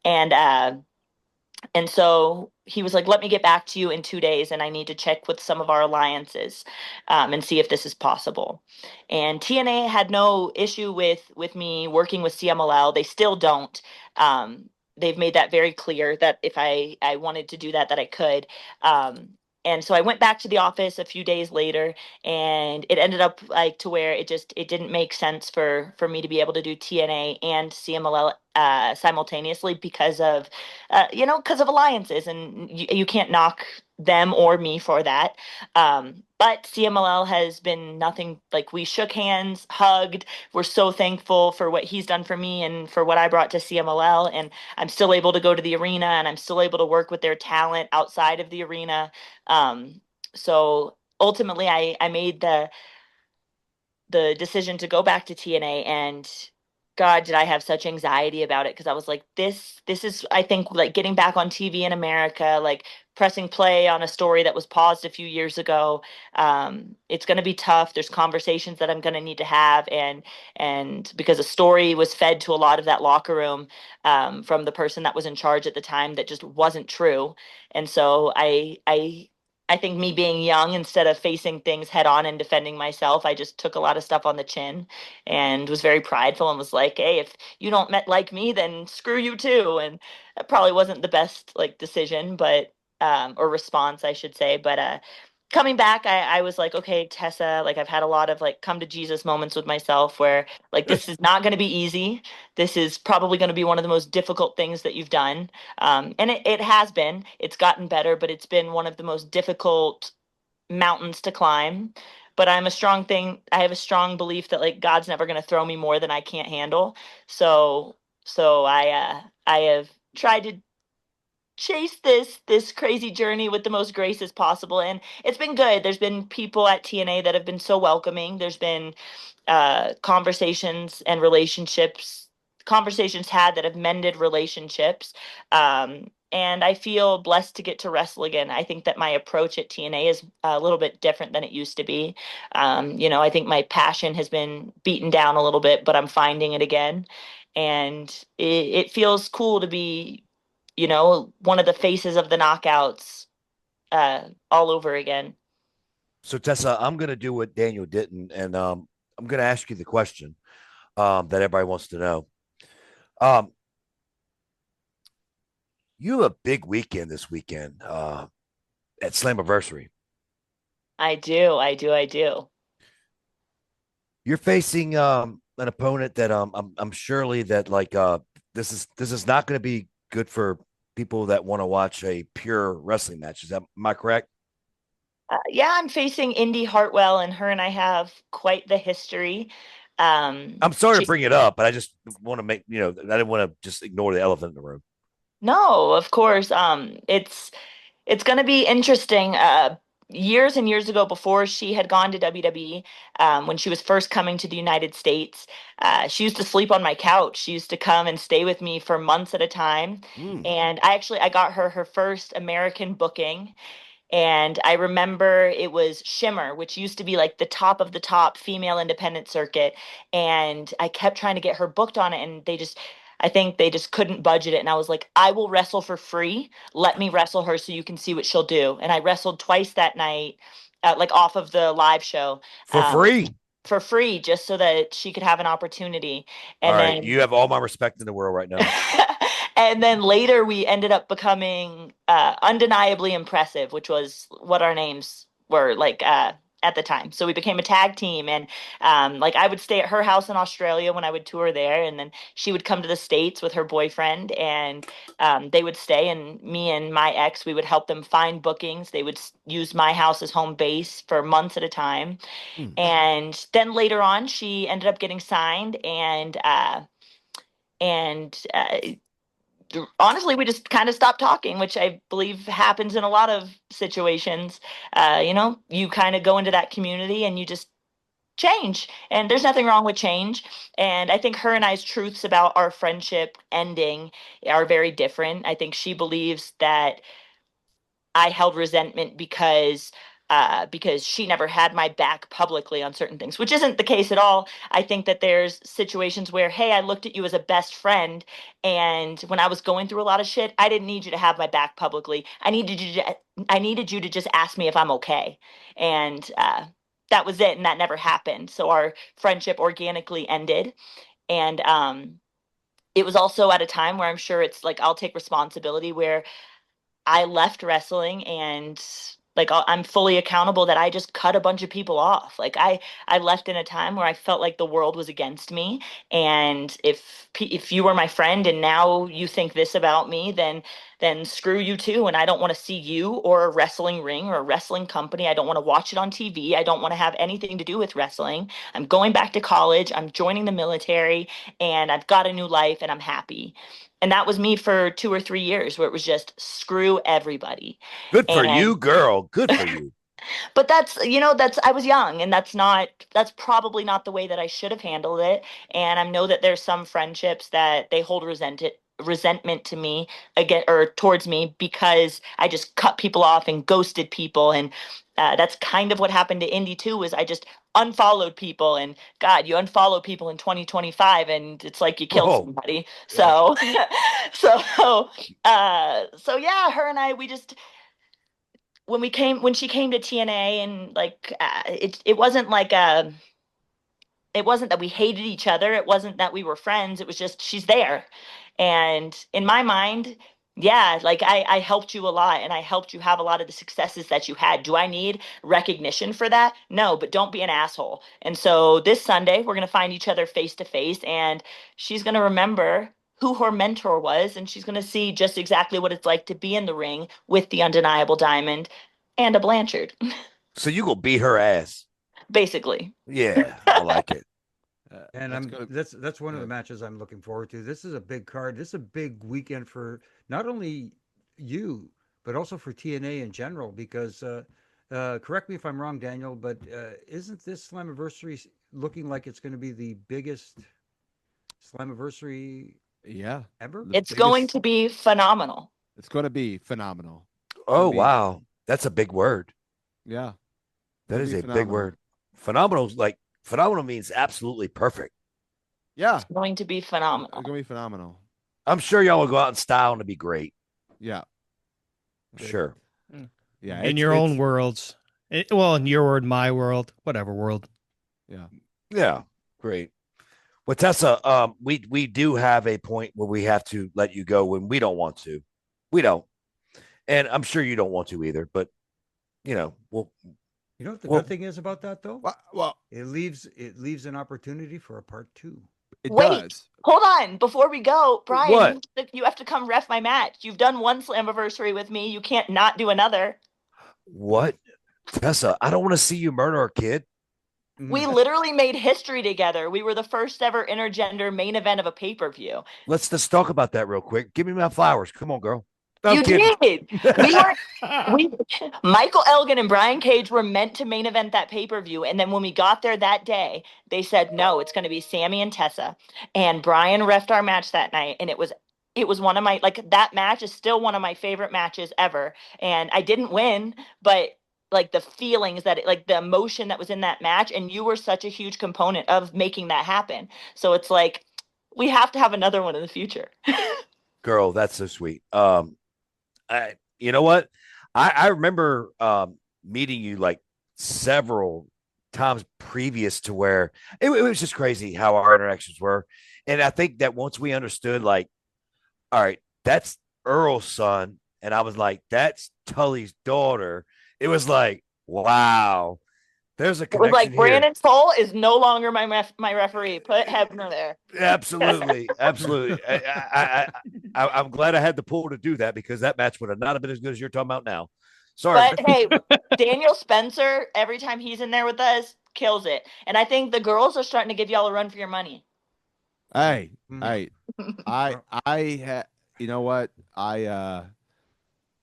And so he was like, let me get back to you in 2 days, and I need to check with some of our alliances, and see if this is possible. And TNA had no issue with me working with CMLL. They still don't. They've made that very clear that if I wanted to do that, that I could. And so I went back to the office a few days later, and it ended up like to where it didn't make sense for me to be able to do TNA and CMLL simultaneously, because of because of alliances, and you can't knock them or me for that. But CMLL has been nothing, like, we shook hands, hugged. We're so thankful for what he's done for me and for what I brought to CMLL. And I'm still able to go to the arena, and I'm still able to work with their talent outside of the arena. So ultimately I made the decision to go back to TNA, and God, did I have such anxiety about it, because I was like, this is, I think, like, getting back on TV in America, like pressing play on a story that was paused a few years ago. It's going to be tough. There's conversations that I'm going to need to have, and because a story was fed to a lot of that locker room from the person that was in charge at the time that just wasn't true. And so I think me being young, instead of facing things head on and defending myself, I just took a lot of stuff on the chin and was very prideful and was like, "Hey, if you don't like me, then screw you too." And that probably wasn't the best like decision, but or response, I should say. But coming back, I was like, okay, Tessa, like I've had a lot of like come to Jesus moments with myself where like this is not going to be easy. This is probably going to be one of the most difficult things that you've done. And it has been. It's gotten better, but it's been one of the most difficult mountains to climb. But I have a strong belief that like God's never going to throw me more than I can't handle. So I have tried to chase this crazy journey with the most grace as possible, and it's been good. There's been people at TNA that have been so welcoming. There's been conversations had that have mended relationships. And I feel blessed to get to wrestle again. I think that my approach at TNA is a little bit different than it used to be. I think my passion has been beaten down a little bit, but I'm finding it again. And it feels cool to be, one of the faces of the knockouts all over again. So Tessa, I'm going to do what Daniel didn't, and I'm going to ask you the question that everybody wants to know. You have a big weekend this weekend at Slammiversary. I do, I do, I do. You're facing an opponent that I'm surely that like this is not going to be good for people that want to watch a pure wrestling match. Am I correct? Yeah, I'm facing Indy Hartwell, and her and I have quite the history. I'm sorry to She, bring it up, but I just want to make I didn't want to just ignore the elephant in the room. no, of course. It's going to be interesting. Years and years ago, before she had gone to WWE, when she was first coming to the United States, she used to sleep on my couch. She used to come and stay with me for months at a time. Mm. And I got her first American booking. And I remember it was Shimmer, which used to be like the top of the top female independent circuit. And I kept trying to get her booked on it, and I think they just couldn't budget it. And I was like, I will wrestle for free. Let me wrestle her so you can see what she'll do. And I wrestled twice that night, like off of the live show, For free. for free, just so that she could have an opportunity. All And right, then you have all my respect in the world right now. and then later we ended up becoming undeniably impressive, which was what our names were like at the time. So we became a tag team, and like I would stay at her house in Australia when I would tour there, and then she would come to the States with her boyfriend, and they would stay, and me and my ex, we would help them find bookings. They would use my house as home base for months at a time. Hmm. And then later on, she ended up getting signed, and honestly, we just kind of stopped talking, which I believe happens in a lot of situations. You kind of go into that community and you just change, and there's nothing wrong with change. And I think her and I's truths about our friendship ending are very different. I think she believes that I held resentment because she never had my back publicly on certain things, which isn't the case at all. I think that there's situations where, hey, I looked at you as a best friend, and when I was going through a lot of shit, I didn't need you to have my back publicly. I needed you to just ask me if I'm okay, and that was it, and that never happened. So our friendship organically ended, and it was also at a time where I'm sure it's like I'll take responsibility where I left wrestling, and like I'm fully accountable that I just cut a bunch of people off. Like I left in a time where I felt like the world was against me, and if you were my friend and now you think this about me, then screw you too. And I don't want to see you or a wrestling ring or a wrestling company. I don't want to watch it on TV. I don't want to have anything to do with wrestling. I'm going back to college. I'm joining the military, and I've got a new life, and I'm happy. And that was me for 2 or 3 years, where it was just screw everybody. Good for And you, girl. Good for you. but I was young, and that's probably not the way that I should have handled it. And I know that there's some friendships that they hold resentment to me again or towards me because I just cut people off and ghosted people. And that's kind of what happened to Indy too, was I just unfollowed people. And God, you unfollow people in 2025 and it's like you killed Oh, somebody. yeah. So so yeah, her and I, we just, when she came to TNA, and like it wasn't like it wasn't that we hated each other. It wasn't that we were friends. It was just she's there. And in my mind, yeah, like I helped you a lot and I helped you have a lot of the successes that you had. Do I need recognition for that? No, but don't be an asshole. And so this Sunday, we're going to find each other face to face, and she's going to remember who her mentor was, and she's going to see just exactly what it's like to be in the ring with the undeniable Diamond and a Blanchard, So you gonna beat her ass? basically. Yeah, I like it. And that's one of the matches I'm looking forward to. This is a big card. This is a big weekend for not only you, but also for TNA in general. Because correct me if I'm wrong, Daniel, but isn't this Slammiversary looking like it's going to be the biggest Slammiversary Yeah, ever? It's going to be phenomenal. It's going to be phenomenal. Oh wow, that's a big word. Yeah, That is a phenomenal. big word. Phenomenal, like phenomenal means absolutely perfect. Yeah, It's going to be phenomenal. it's going to be phenomenal. I'm sure y'all will go out in style and it'll be great. Yeah, Sure. yeah. In your own worlds. Well, in your world, my world, whatever world. Yeah. Yeah, great. Well, Tessa, we do have a point where we have to let you go when we don't want to. We don't, and I'm sure you don't want to either. But you know, we'll. You know what the Well- good thing is about that though? Well, It leaves an opportunity for a part 2. it Wait. does. Hold on, before we go, Brian, What? you have to come ref my match. You've done one Slammiversary with me. You can't not do another. What, Tessa? I don't want to see you murder a kid. We literally made history together. We were the first ever intergender main event of a pay-per-view. Let's talk about that real quick. Give me my flowers. Come on, girl. No, You kidding. did. Michael Elgin and Brian Cage were meant to main event that pay-per-view, and then when we got there that day, they said no, it's going to be Sammy and Tessa. And Brian refed our match that night, and it was one of my, like, that match is still one of my favorite matches ever. And I didn't win, but like the feelings that like the emotion that was in that match, and you were such a huge component of making that happen. So it's like we have to have another one in the future. Girl, that's so sweet. You know what? I remember meeting you like several times previous to where it was just crazy how our interactions were. And I think that once we understood, like, all right, that's Earl's son, and I was like, that's Tully's daughter. It was like, wow, there's a It was connection like here. Brandon Toll is no longer my referee. Put Hebner there. Absolutely, absolutely. I'm glad I had the pull to do that because that match would have not have been as good as you're talking about now. Sorry. But hey, Daniel Spencer, every time he's in there with us, kills it. And I think the girls are starting to give y'all a run for your money. Hey, Mm. hey, you know what?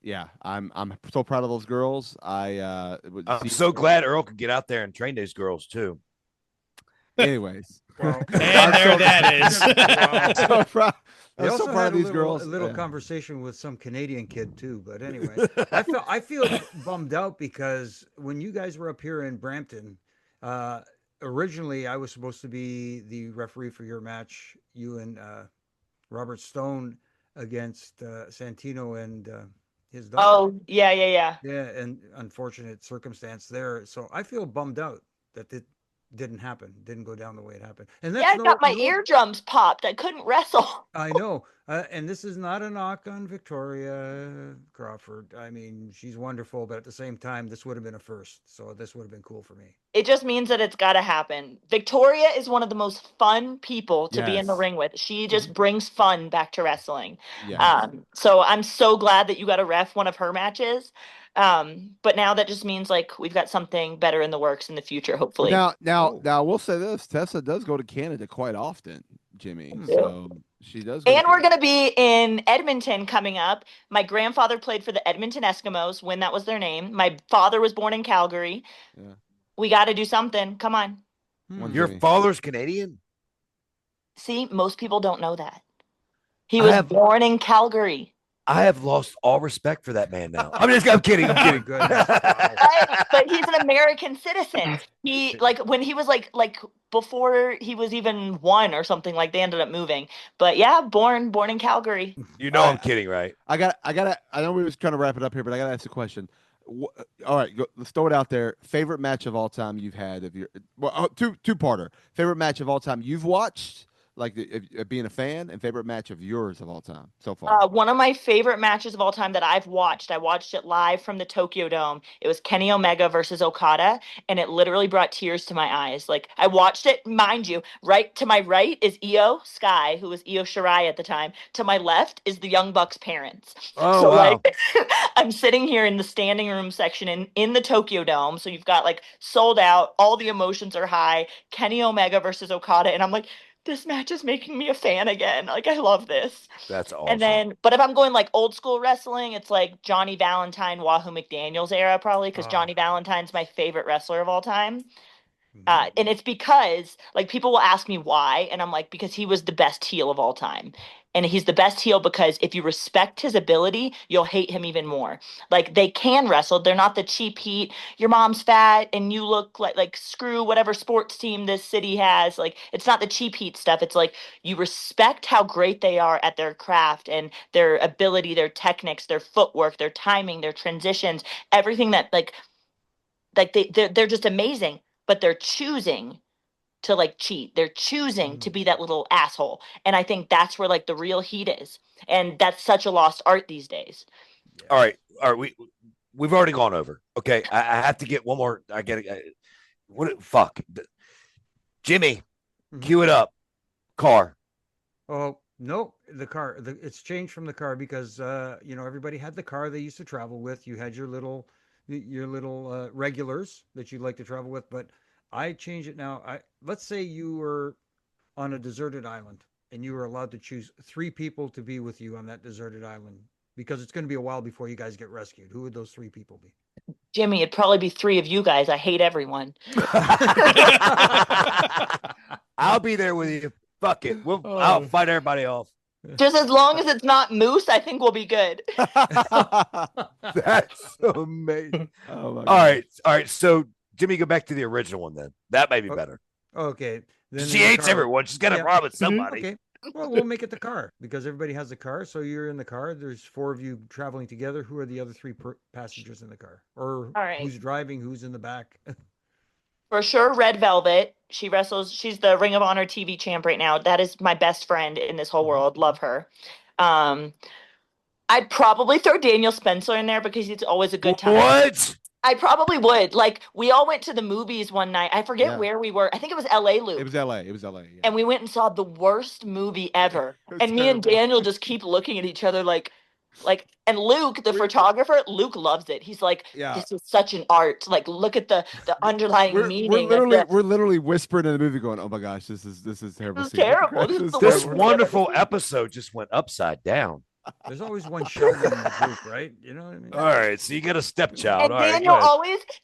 Yeah, I'm so proud of those girls. I'm so glad Earl could get out there and train those girls too. Anyways, And there that is. so proud. They I'm also so proud had of these girls. a little Yeah. conversation with some Canadian kid too. But anyway, I feel bummed out because when you guys were up here in Brampton, originally I was supposed to be the referee for your match, you and Robert Stone against Santino and his daughter. Oh, yeah. Yeah, and unfortunate circumstance there. So I feel bummed out that it didn't happen, didn't go down the way it happened. And Yeah, I got my eardrums popped. I couldn't wrestle. I know. And this is not a knock on Victoria Crawford. I mean, she's wonderful, but at the same time, this would have been a first. So this would have been cool for me. It just means that it's got to happen. Victoria is one of the most fun people to be in the Yes. ring with. She just brings fun back to wrestling. Yes. So I'm so glad that you got to ref one of her matches. But now that just means like we've got something better in the works in the future, hopefully. Now, we'll say this: Tessa does go to Canada quite often, Jimmy. Yeah. So she does. Go And to we're going to be in Edmonton coming up. My grandfather played for the Edmonton Eskimos when that was their name. My father was born in Calgary. Yeah. We got to do something. Come on. One Your Jimmy. father's Canadian? See, most people don't know that. He I was have born in Calgary. I have lost all respect for that man now. I'm kidding. I'm Oh my kidding. goodness. Wow. Right, but he's an American citizen. He like when he was like before he was even one or something, like they ended up moving. But yeah, born in Calgary. You know All I'm right. kidding, right? I know we was trying to wrap it up here, but I gotta ask a question. All right, let's throw it out there. Favorite match of all time you've had of your two-parter. Favorite match of all time you've watched, like being a fan, and favorite match of yours of all time so far. One of my favorite matches of all time that I've watched, I watched it live from the Tokyo Dome. It was Kenny Omega versus Okada, and it literally brought tears to my eyes. Like, I watched it, mind you, right to my right is Io Sky, who was Io Shirai at the time. To my left is the Young Bucks' parents. Oh So, wow. like, I'm sitting here in the standing room section in the Tokyo Dome. So you've got like sold out, all the emotions are high, Kenny Omega versus Okada, and I'm like, this match is making me a fan again. Like, I love this. That's And awesome. then, but if I'm going like old school wrestling, it's like Johnny Valentine, Wahoo McDaniels era, probably, because Oh. Johnny Valentine's my favorite wrestler of all time. Mhm. And it's because like people will ask me why, and I'm like, because he was the best heel of all time. And he's the best heel because if you respect his ability, you'll hate him even more. Like they can wrestle. They're not the cheap heat. Your mom's fat and you look like screw whatever sports team this city has. Like it's not the cheap heat stuff. It's like you respect how great they are at their craft and their ability, their techniques, their footwork, their timing, their transitions, everything that like they're just amazing, but they're choosing to like cheat. They're choosing to Mhm. be that little asshole. And I think that's where like the real heat is. And that's such a lost art these days. Yeah. All right. We've already gone over. Okay, I have to get one more. I get it. What? Fuck, Jimmy, Mhm. cue it up. Car. Oh no, the car. It's changed from the car because everybody had the car they used to travel with. You had your little regulars that you like to travel with, but I change it now. I Let's say you were on a deserted island and you were allowed to choose three people to be with you on that deserted island because it's going to be a while before you guys get rescued. Who would those three people be? Jimmy, it'd probably be three of you guys. I hate everyone. I'll be there with you. Fuck it. I'll Oh. fight everybody off. Just as long as it's not Moose, I think we'll be good. That's amazing. Oh my All right. All right. So Jimmy, go back to the original one then. That may be Oh, better. Okay. Then She in the hates car- everyone. She's got a Yeah. problem with somebody. Okay. Well, we'll make it the car because everybody has a car. So you're in the car. There's four of you traveling together. Who are the other three passengers in the car? Or All right. who's driving? Who's in the back? For sure, Red Velvet. She wrestles. She's the Ring of Honor TV champ right now. That is my best friend in this whole world. Love her. Um, I'd probably throw Daniel Spencer in there because it's always a good time. What? I probably would. Like, we all went to the movies one night. I forget Yeah. where we were. I think it was LA, Luke. It was LA. It was LA. Yeah. And we went and saw the worst movie ever. It was And me and terrible. Daniel just keep looking at each other and Luke, the photographer, Luke loves it. He's like, Yeah. this is such an art. Like, look at the underlying We're meaning. literally whispering in the movie, going, "Oh my gosh, this is terrible." This is scene." terrible. This is the This worst terrible. wonderful episode just went upside down. There's always one Sheldon in the group, right? You know what I mean? All right. So you got a stepchild. And All right.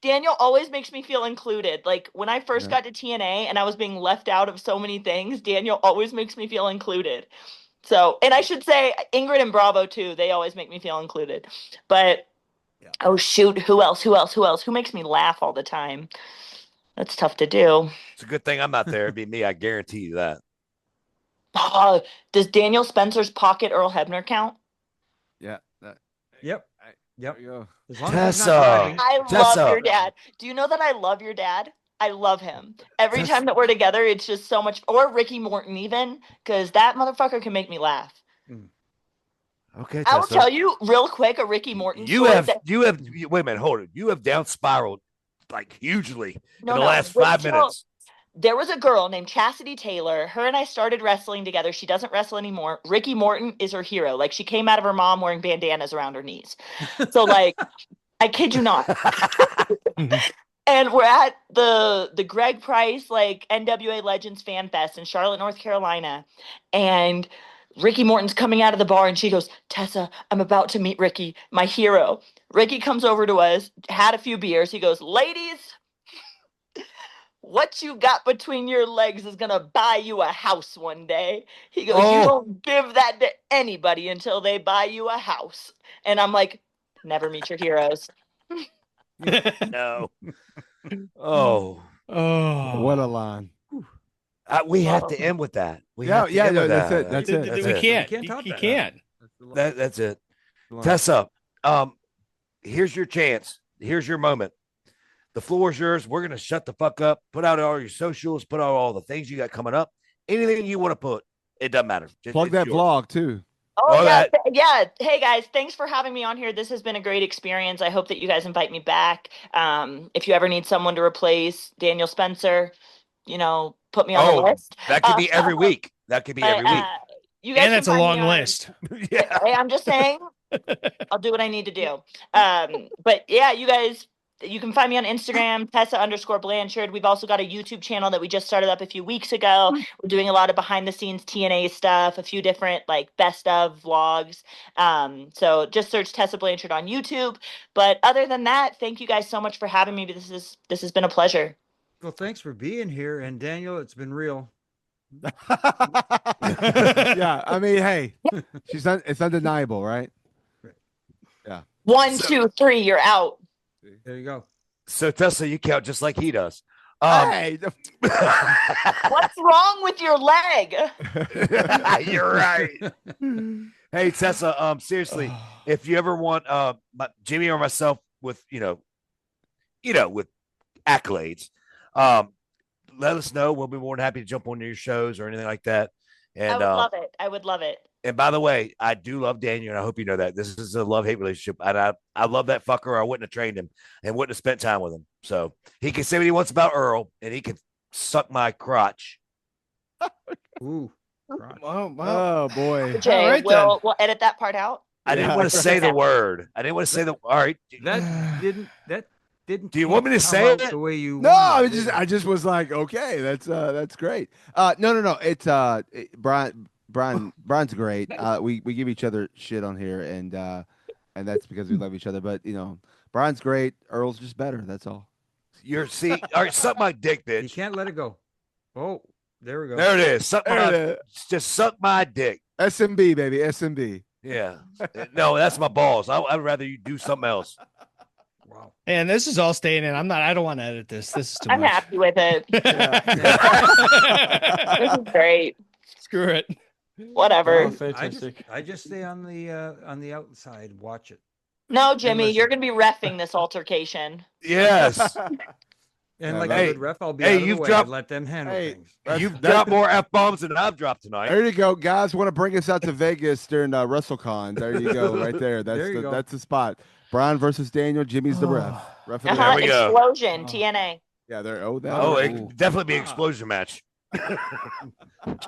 Daniel always makes me feel included. Like when I first Yeah. got to TNA and I was being left out of so many things, Daniel always makes me feel included. So, and I should say Ingrid and Bravo too. They always make me feel included. But Yeah. oh shoot, who else? Who makes me laugh all the time? That's tough to do. It's a good thing I'm not there. It'd be me. I guarantee you that. Oh, does Daniel Spencer's pocket Earl Hebner count? Yeah. Yep. There you go. As long as he's Tessa. not driving. I Tessa. love your dad. Do you know that I love your dad? I love him. Every Tessa. time that we're together, it's just so much. Or Ricky Morton, even, because that motherfucker can make me laugh. Okay. I will Tessa. tell you real quick a Ricky Morton You story. have wait a minute, hold it. You have down spiraled like hugely in the last Wait 5 till- minutes. There was a girl named Chastity Taylor. Her and I started wrestling together. She doesn't wrestle anymore. Ricky Morton is her hero. Like she came out of her mom wearing bandanas around her knees. So like, I kid you not. And we're at the Greg Price like NWA Legends Fan Fest in Charlotte, North Carolina, and Ricky Morton's coming out of the bar and she goes, Tessa, I'm about to meet Ricky, my hero. Ricky comes over to us, had a few beers. He goes, ladies, what you got between your legs is gonna buy you a house one day. He goes, Oh. you don't give that to anybody until they buy you a house. And I'm like, never meet your heroes. No. Oh, Oh, What a line. we have to end with that. We Yeah, have to yeah, end no, with that's that. it. That's we it. That's we it. can't. You can't top You that. can't. That's it. Line. Tessa, here's your chance. Here's your moment. The floor is yours. We're gonna shut the fuck up. Put out all your socials. Put out all the things you got coming up. Anything you want to put, it doesn't matter. Plug It's that yours. vlog too. Oh, Oh, yeah. that- Yeah. Hey, guys, thanks for having me on here. This has been a great experience. I hope that you guys invite me back. If you ever need someone to replace Daniel Spencer, put me on the Oh, list. that could be every week. That could be But, every week. you guys And can that's a find me long on- list. Yeah. Hey, I'm just saying, I'll do what I need to do. But yeah, you guys, you can find me on Instagram, Tessa_Blanchard. We've also got a YouTube channel that we just started up a few weeks ago. We're doing a lot of behind the scenes TNA stuff, a few different like best of vlogs. So just search Tessa Blanchard on YouTube. But other than that, thank you guys so much for having me. This has been a pleasure. Well, thanks for being here. And Daniel, it's been real. Yeah, I mean, hey, it's undeniable, right? One, So- 2, 3, you're out. There you go. So Tessa, you count just like he does. Hey, What's wrong with your leg? You're right. Hey Tessa, seriously, if you ever want Jimmy or myself with with accolades, let us know. We'll be more than happy to jump on your shows or anything like that. I And would love it. I would love it. and by the way, I do love Daniel, and I hope you know that this is a love-hate relationship. And I love that fucker. Or I wouldn't have trained him and wouldn't have spent time with him. So he can say what he wants about Earl, and he can suck my crotch. Ooh. crotch. oh boy. Jay, All right, we'll edit that part out. I didn't Yeah. want to say the word. I didn't want to say the. All right. That didn't. Do you want me to come say out it? the way you? No, wanted it. I just was like, okay, that's great. No. It's Brian's great. We give each other shit on here, and that's because we love each other. But Brian's great. Earl's just better. That's all. You're see. All right, suck my dick, You bitch. can't let it go. Oh, there we go. There it is. Suck There my. it Just suck my dick. SMB baby, SMB. Yeah. No, that's my balls. I'd rather you do something else. Wow. And this is all staying in. I don't want to edit this. This is too I'm much. happy with it. This is great. Screw it. Whatever. I just stay on the outside, watch it. No, Jimmy, listen. you're gonna be reffing this altercation. Yes. And Yeah, like hey, a good ref, I'll be hey, out of you've the way dropped- and let them handle Hey, things. You've that- dropped more F bombs than I've dropped tonight. There you go, guys. Want to bring us out to Vegas during WrestleCon? There you go, right there. There you go. That's the spot. Brian versus Daniel. Jimmy's the ref. Ref of the There Uh-huh. we go. Explosion, Oh. TNA. Yeah, there. Oh, that. Oh, Ooh. it could definitely be an explosion match.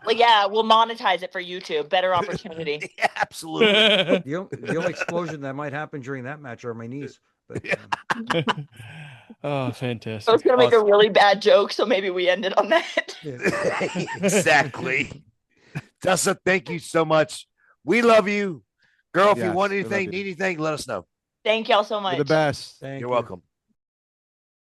Well, yeah, we'll monetize it for YouTube. Better opportunity. Yeah, absolutely. The only explosion that might happen during that match are my knees. But Oh, I fantastic. was gonna make a really bad joke, so maybe we ended on that. Exactly. Tessa, thank you so much. We love you. Girl, if you Yes, want we love anything, you. need anything, let us know. Thank y'all so You're much. the best. thank You're you. welcome.